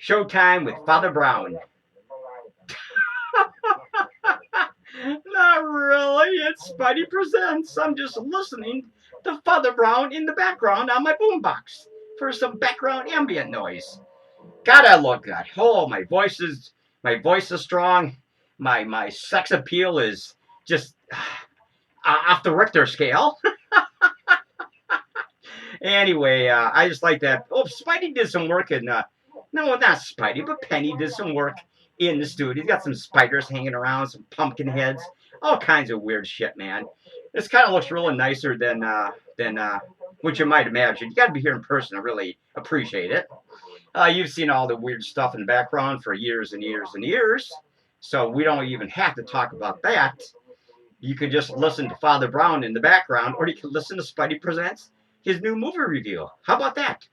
Showtime with Father Brown. Not really. It's Spidey Presents. I'm just listening to Father Brown in the background on my boombox for some background ambient noise. God, I look good. Oh, my voice is strong. My sex appeal is just off the Richter scale. Anyway, I just like that. Oh, Spidey did some work in. No, not Spidey, but Penny did some work in the studio. He's got some spiders hanging around, some pumpkin heads, all kinds of weird shit, man. This kind of looks really nicer than what you might imagine. You got to be here in person to really appreciate it. You've seen all the weird stuff in the background for years and years and years, so we don't even have to talk about that. You can just listen to Father Brown in the background, or you can listen to Spidey Presents his new movie review. How about that?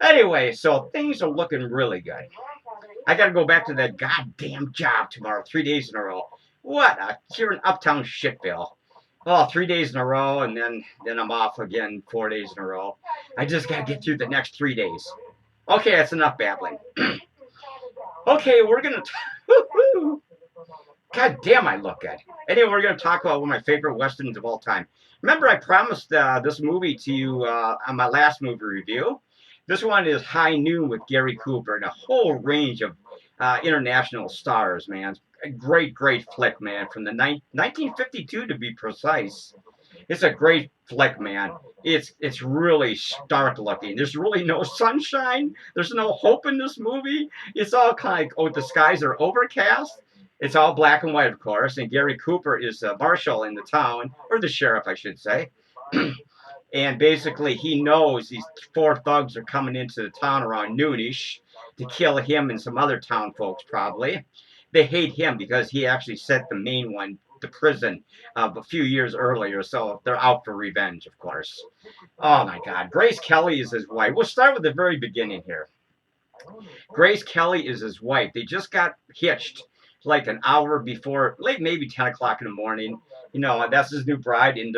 Anyway, so things are looking really good. I got to go back to that goddamn job tomorrow, 3 days in a row. What a here in Uptown Shitville. Oh, 3 days in a row, and then I'm off again 4 days in a row. I just got to get through the next 3 days. Okay, that's enough babbling. Okay, we're gonna. God damn, I look good. Anyway, we're gonna talk about one of my favorite westerns of all time. Remember, I promised this movie to you on my last movie review. This one is High Noon with Gary Cooper and a whole range of international stars, man. A great, great flick, man, from the 1952 to be precise. It's a great flick, man. It's really stark looking. There's really no sunshine. There's no hope in this movie. It's all kind of like, oh, the skies are overcast. It's all black and white, of course. And Gary Cooper is a marshal in the town, or the sheriff, I should say. And basically, he knows these four thugs are coming into the town around noonish to kill him and some other town folks, probably. They hate him because he actually sent the main one to prison a few years earlier, so they're out for revenge, of course. Oh my God, Grace Kelly is his wife. We'll start with the very beginning here. Grace Kelly is his wife. They just got hitched like an hour before, late maybe 10 o'clock in the morning. You know, that's his new bride, and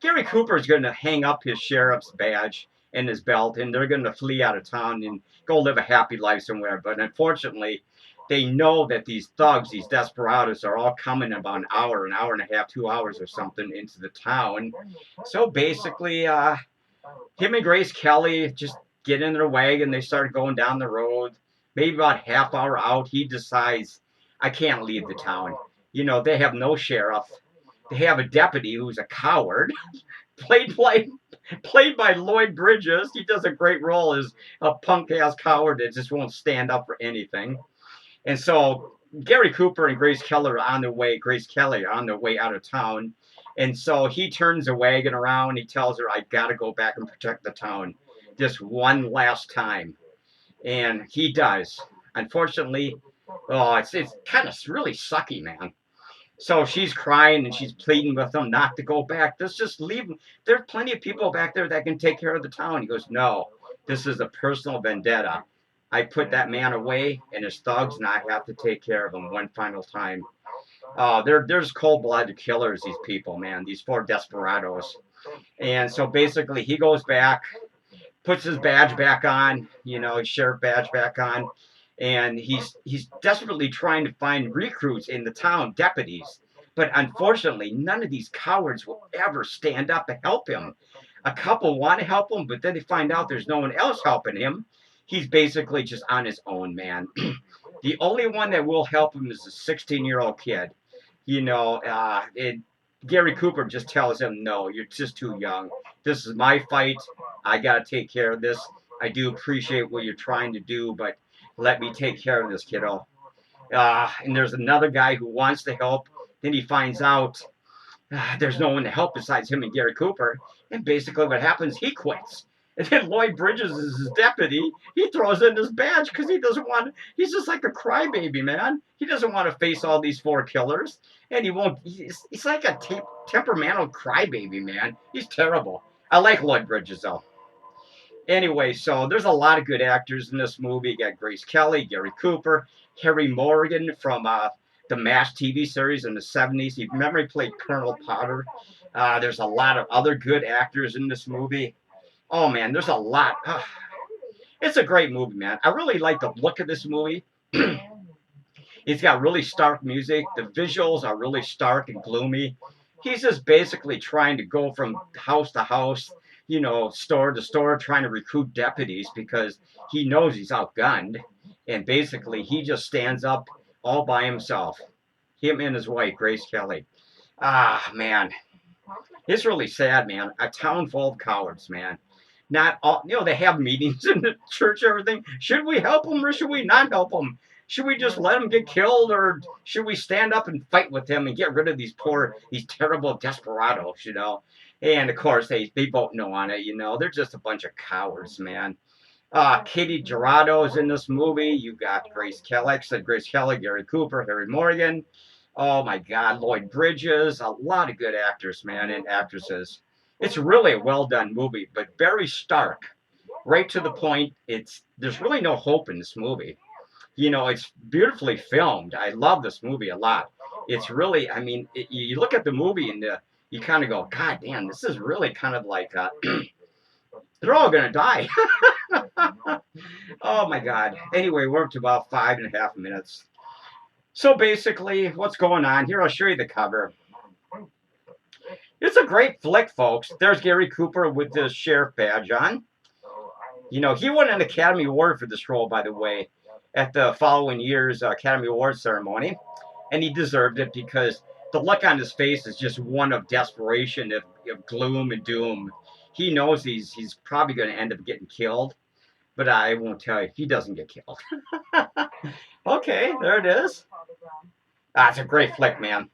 Gary Cooper is gonna hang up his sheriff's badge and his belt, and they're gonna flee out of town and go live a happy life somewhere. But unfortunately, they know that these thugs, these desperados, are all coming about an hour and a half, 2 hours or something into the town. So basically, him and Grace Kelly just get in their wagon. They start going down the road. Maybe about half hour out, he decides, I can't leave the town. You know, they have no sheriff. They have a deputy who's a coward, played by played by Lloyd Bridges. He does a great role as a punk ass coward that just won't stand up for anything. And so Gary Cooper and Grace Kelly are on their way. Grace Kelly are on their way out of town. And so he turns the wagon around. He tells her, I got to go back and protect the town just one last time. And he does. Unfortunately, oh, it's kind of really sucky, man. So she's crying and she's pleading with him not to go back. Let's just leave him. There are plenty of people back there that can take care of the town. He goes, no, this is a personal vendetta. I put that man away and his thugs, and I have to take care of him one final time. There's cold-blooded killers, these people, man, these four desperados. And so basically he goes back, puts his badge back on, you know, his sheriff badge back on, and he's desperately trying to find recruits in the town, deputies. But unfortunately, none of these cowards will ever stand up to help him. A couple want to help him, but then they find out there's no one else helping him. He's basically just on his own, man. The only one that will help him is a 16-year-old kid. You know, Gary Cooper just tells him, no, you're just too young. This is my fight. I got to take care of this. I do appreciate what you're trying to do, but let me take care of this kiddo. And there's another guy who wants to help. Then he finds out there's no one to help besides him and Gary Cooper. And basically what happens, he quits. And then Lloyd Bridges is his deputy. He throws in his badge because he doesn't want, he's just like a crybaby, man. He doesn't want to face all these four killers. And he won't, he's like a temperamental crybaby, man. He's terrible. I like Lloyd Bridges, though. Anyway, so there's a lot of good actors in this movie. You got Grace Kelly, Gary Cooper, Harry Morgan from the MASH TV series in the 70s. You remember he played Colonel Potter. There's a lot of other good actors in this movie. Oh, man, there's a lot. It's a great movie, man. I really like the look of this movie. It's got really stark music. The visuals are really stark and gloomy. He's just basically trying to go from house to house, store to store, trying to recruit deputies because he knows he's outgunned. And basically, he just stands up all by himself. Him and his wife, Grace Kelly. Ah, man. It's really sad, man. A town full of cowards, man. Not all, they have meetings in the church, everything. Should we help them or should we not help them? Should we just let them get killed or should we stand up and fight with them and get rid of these terrible desperados? And of course, they vote no on it, They're just a bunch of cowards, man. KATY JURADO is in this movie. You got Grace Kelly, like I said, Grace Kelly, Gary Cooper, Harry Morgan. Oh my God, Lloyd Bridges. A lot of good actors, man, and actresses. It's really a well done movie, but very stark, right to the point. There's really no hope in this movie. It's beautifully filmed. I love this movie a lot. It's really, I mean, you look at the movie and you kind of go, God damn, this is really kind of like they're all gonna die. Oh my God. Anyway, we're up to about 5.5 minutes. So basically, what's going on here? I'll show you the cover. It's a great flick, folks. There's Gary Cooper with the sheriff badge on. He won an Academy Award for this role, by the way, at the following year's Academy Award ceremony. And he deserved it because the look on his face is just one of desperation, of gloom and doom. He knows he's probably going to end up getting killed. But I won't tell you, he doesn't get killed. Okay, there it is. That's a great flick, man.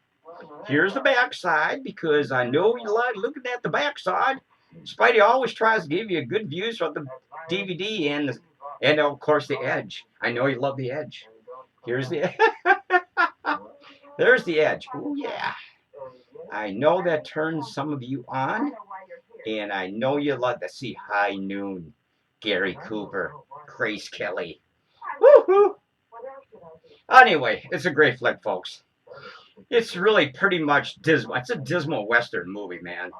Here's the backside, because I know you like looking at the backside. Spidey always tries to give you good views from the DVD and of course the edge. I know you love the edge. Here's the there's the edge. Oh yeah. I know that turns some of you on, and I know you love to see High Noon, Gary Cooper, Grace Kelly. Woohoo! Anyway, it's a great flick, folks. It's really pretty much dismal. It's a dismal Western movie, man.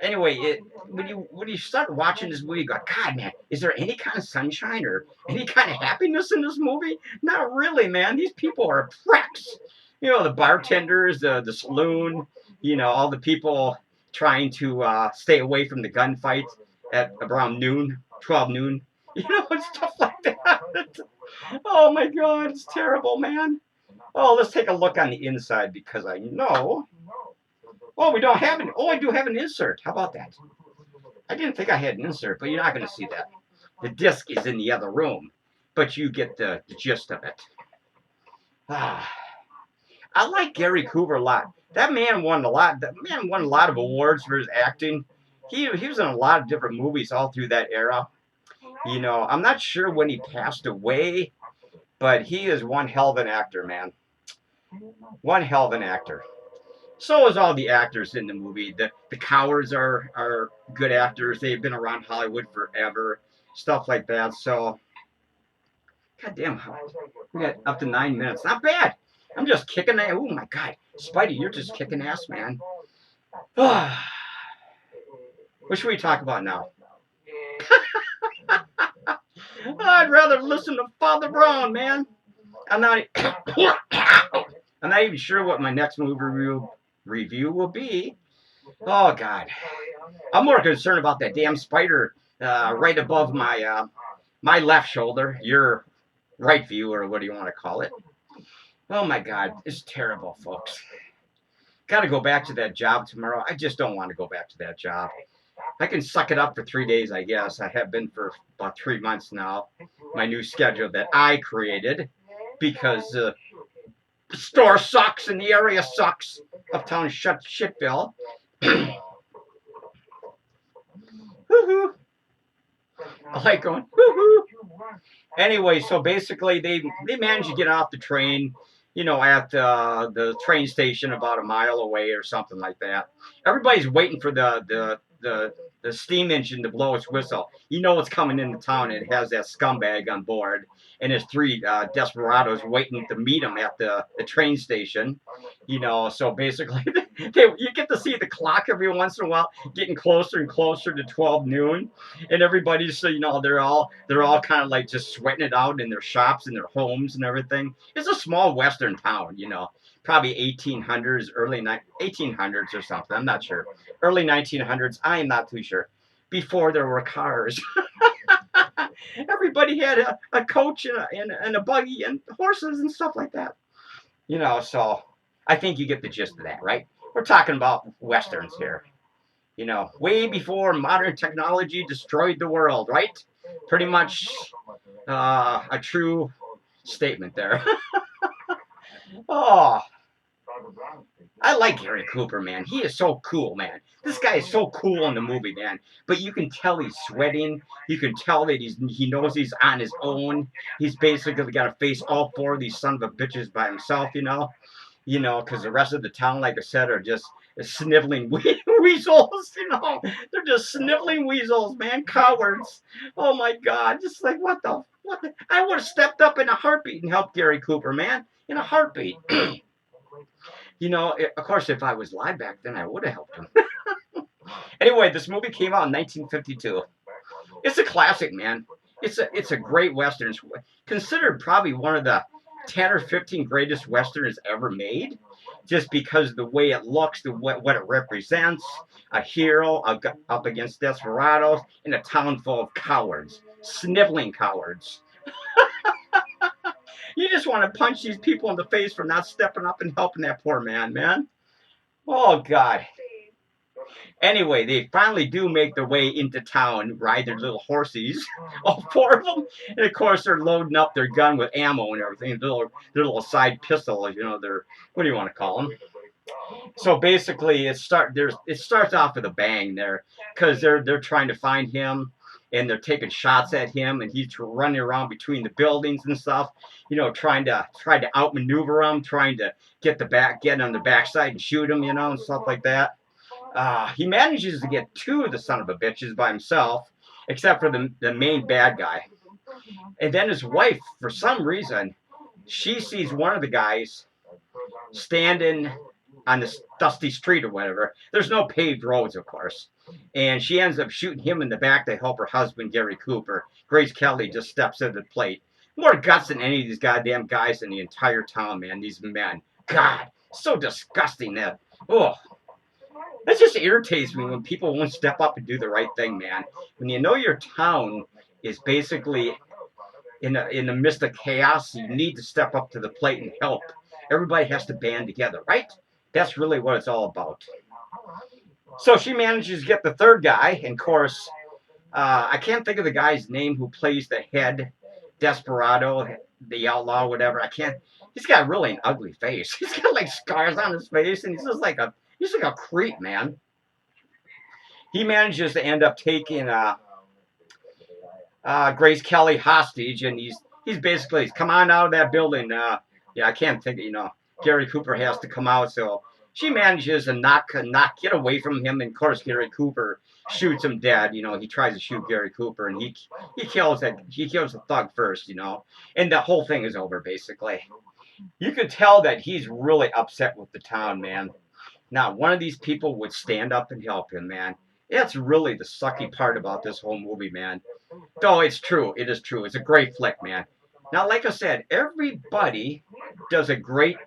Anyway, when you start watching this movie, you go, God, man, is there any kind of sunshine or any kind of happiness in this movie? Not really, man. These people are pricks. The bartenders, the saloon, all the people trying to stay away from the gunfights at around noon, 12 noon, and stuff like that. Oh my God, it's terrible, man. Oh, let's take a look on the inside because I know. Oh, we don't have an. Oh, I do have an insert. How about that? I didn't think I had an insert, but you're not going to see that. The disc is in the other room, but you get the gist of it. I like Gary Cooper a lot. That man won a lot. That man won a lot of awards for his acting. He was in a lot of different movies all through that era. I'm not sure when he passed away, but he is one hell of an actor, man. One hell of an actor. So is all the actors in the movie. The cowards are good actors. They've been around Hollywood forever. Stuff like that. So, goddamn, we got up to 9 minutes. Not bad. I'm just kicking ass. Oh my God, Spidey, you're just kicking ass, man. What should we talk about now? I'd rather listen to Father Brown, man. I'm not even sure what my next movie review will be. Oh God, I'm more concerned about that damn spider right above my my left shoulder, your right view, or what do you want to call it? Oh my God, it's terrible, folks. Got to go back to that job tomorrow. I just don't want to go back to that job. I can suck it up for 3 days, I guess. I have been for about 3 months now. My new schedule that I created because the store sucks and the area sucks. Uptown shitville. Woohoo! I like going woohoo. Anyway, so basically they managed to get off the train, at the train station about a mile away or something like that. Everybody's waiting for the the steam engine to blow its whistle. You know what's coming into town, and it has that scumbag on board, and there's three desperados waiting to meet him at the train station. You know, so basically, you get to see the clock every once in a while getting closer and closer to 12 noon, and everybody's, so you know, they're all kind of like just sweating it out in their shops and their homes and everything. It's a small western town, you know, probably 1800s, early 1800s or something. I'm not sure. Early 1900s. I am not too sure. Before there were cars, everybody had a coach and a buggy and horses and stuff like that. You know, so I think you get the gist of that, right? We're talking about westerns here. You know, way before modern technology destroyed the world, right? Pretty much a true statement there. Oh, I like Gary Cooper, man. He is so cool, man. This guy is so cool in the movie, man. But you can tell he's sweating. You can tell that he knows he's on his own. He's basically got to face all four of these son of a bitches by himself, you know. You know, because the rest of the town, like I said, are just sniveling weasels, you know. They're just sniveling weasels, man. Cowards. Oh, my God. Just like, what the? I would have stepped up in a heartbeat and helped Gary Cooper, man. In a heartbeat. You know, of course, if I was live back then, I would have helped him. Anyway, this movie came out in 1952. It's a classic, man. It's a great western. It's considered probably one of the 10 or 15 greatest westerns ever made, just because of the way it looks, what it represents, a hero up against desperados in a town full of cowards, sniveling cowards. You just want to punch these people in the face for not stepping up and helping that poor man. Oh, God. Anyway, they finally do make their way into town, ride their little horses, all four of them. And, of course, they're loading up their gun with ammo and everything, their little side pistol, you know, what do you want to call them? So basically, it starts off with a bang there, because they're trying to find him, and they're taking shots at him, and he's running around between the buildings and stuff, you know, trying to outmaneuver him, trying to get on the backside and shoot him, you know, and stuff like that. He manages to get two of the son of a bitches by himself, except for the main bad guy. And then his wife, for some reason, she sees one of the guys standing on this dusty street or whatever. There's no paved roads, of course. And she ends up shooting him in the back to help her husband, Gary Cooper. Grace Kelly just steps to the plate. More guts than any of these goddamn guys in the entire town, man. These men. God, so disgusting that. Oh, that just irritates me when people won't step up and do the right thing, man. When you know your town is basically in the midst of chaos, you need to step up to the plate and help. Everybody has to band together, right? That's really what it's all about. So she manages to get the third guy, and of course, I can't think of the guy's name who plays the head desperado, the outlaw, whatever. He's got really an ugly face. He's got like scars on his face, and he's like a creep, man. He manages to end up taking Grace Kelly hostage, and he's basically come on out of that building. Yeah, I can't think. You know, Gary Cooper has to come out, so she manages to not get away from him. And of course, Gary Cooper shoots him dead. You know, he tries to shoot Gary Cooper, and he kills the thug first. You know, and the whole thing is over basically. You could tell that he's really upset with the town, man. Not one of these people would stand up and help him, man. That's really the sucky part about this whole movie, man. Though it's true. It is true. It's a great flick, man. Now, like I said, everybody does a great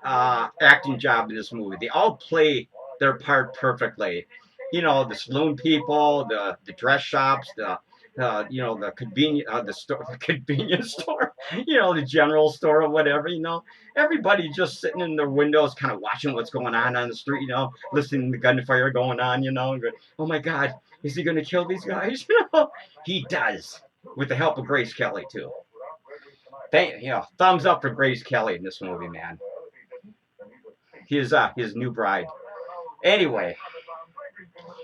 acting job in this movie. They all play their part perfectly. You know, the saloon people, the dress shops, you know, the convenience store, you know, the general store or whatever, you know. Everybody just sitting in their windows kind of watching what's going on the street, you know, listening to gunfire going on, you know. And oh, my God, is he going to kill these guys? You know, he does, with the help of Grace Kelly, too. Thumbs up for Grace Kelly in this movie, man. His new bride. Anyway,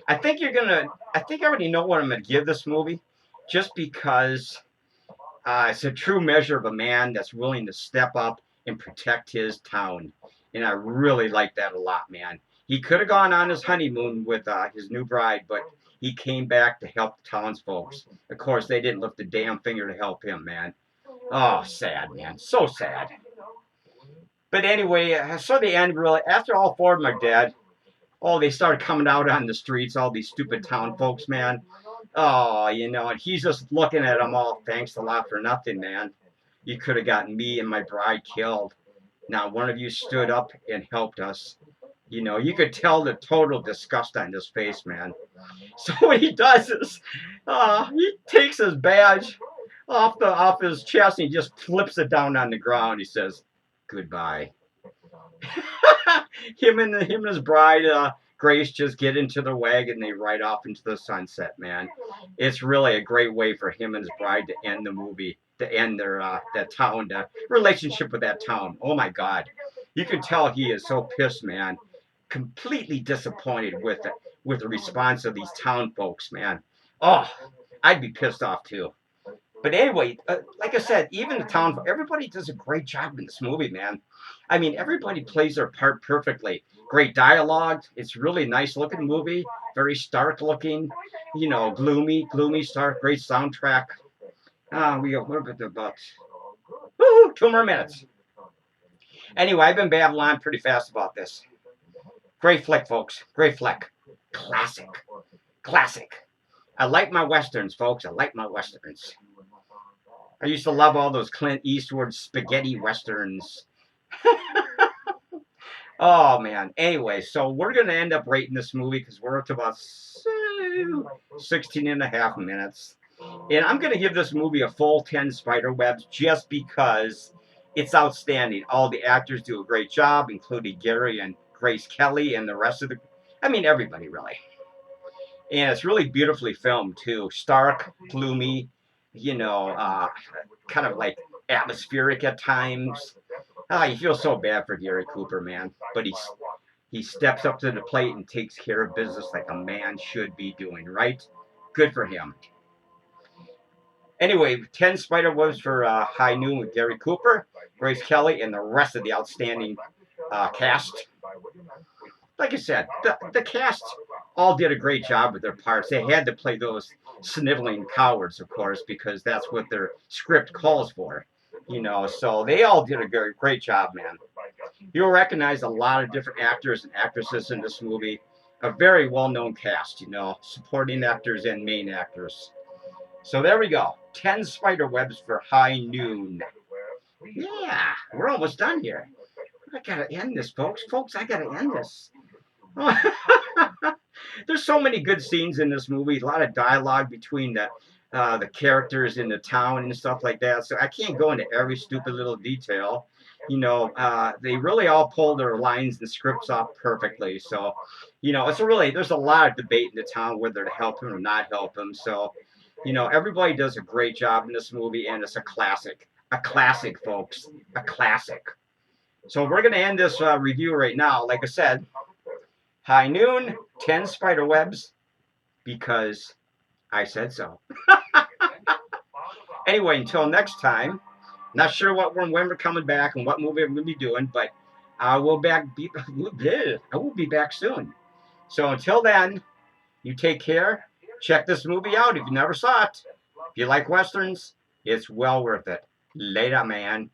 I think I already know what I'm gonna give this movie, just because it's a true measure of a man that's willing to step up and protect his town, and I really like that a lot, man. He could have gone on his honeymoon with his new bride, but he came back to help the townsfolk. Of course, they didn't lift a damn finger to help him, man. Oh, sad, man. So sad. But anyway, so the end, really, after all four of them are dead, oh, they started coming out on the streets, all these stupid town folks, man. Oh, and he's just looking at them all, thanks a lot for nothing, man. You could have gotten me and my bride killed. Not one of you stood up and helped us. You could tell the total disgust on his face, man. So what he does is, he takes his badge off his chest and he just flips it down on the ground. He says, "Goodbye." him and his bride, Grace, just get into the wagon. And they ride off into the sunset, man. It's really a great way for him and his bride to end the movie, to end their that town, the relationship with that town. Oh my God, you can tell he is so pissed, man. Completely disappointed with the response of these town folks, man. Oh, I'd be pissed off too. But anyway, like I said, even the town, everybody does a great job in this movie, man. I mean, everybody plays their part perfectly. Great dialogue. It's really nice looking movie. Very stark looking. Gloomy, stark. Great soundtrack. We got what about 2 more minutes. Anyway, I've been babbling on pretty fast about this. Great flick, folks. Great flick. Classic. I like my westerns, folks. I like my westerns. I used to love all those Clint Eastwood spaghetti westerns. Oh, man. Anyway, so we're going to end up rating this movie because we're up to about 16 and a half minutes. And I'm going to give this movie a full 10 Spiderwebs just because it's outstanding. All the actors do a great job, including Gary and Grace Kelly and the rest of everybody, really. And it's really beautifully filmed, too. Stark, gloomy, kind of like atmospheric at times. You feel so bad for Gary Cooper, man. But he steps up to the plate and takes care of business like a man should be doing, right? Good for him. Anyway, 10 Spiderwebs for High Noon with Gary Cooper, Grace Kelly, and the rest of the outstanding cast. Like I said, the cast all did a great job with their parts. They had to play those sniveling cowards, of course, because that's what their script calls for. So they all did a great job, man. You'll recognize a lot of different actors and actresses in this movie. A very well-known cast, supporting actors and main actors. So there we go. 10 Spiderwebs for High Noon. Yeah, we're almost done here. I gotta end this, folks. I gotta end this. There's so many good scenes in this movie. A lot of dialogue between the characters in the town and stuff like that. So I can't go into every stupid little detail. They really all pull their lines and scripts off perfectly. So, there's a lot of debate in the town whether to help him or not help him. So, everybody does a great job in this movie, and it's a classic. A classic, folks. A classic. So we're going to end this review right now. Like I said, High Noon, 10 Spiderwebs, because I said so. Anyway, until next time, not sure when we're coming back and what movie I'm going to be doing, but I will be back soon. So until then, you take care. Check this movie out if you never saw it. If you like westerns, it's well worth it. Later, man.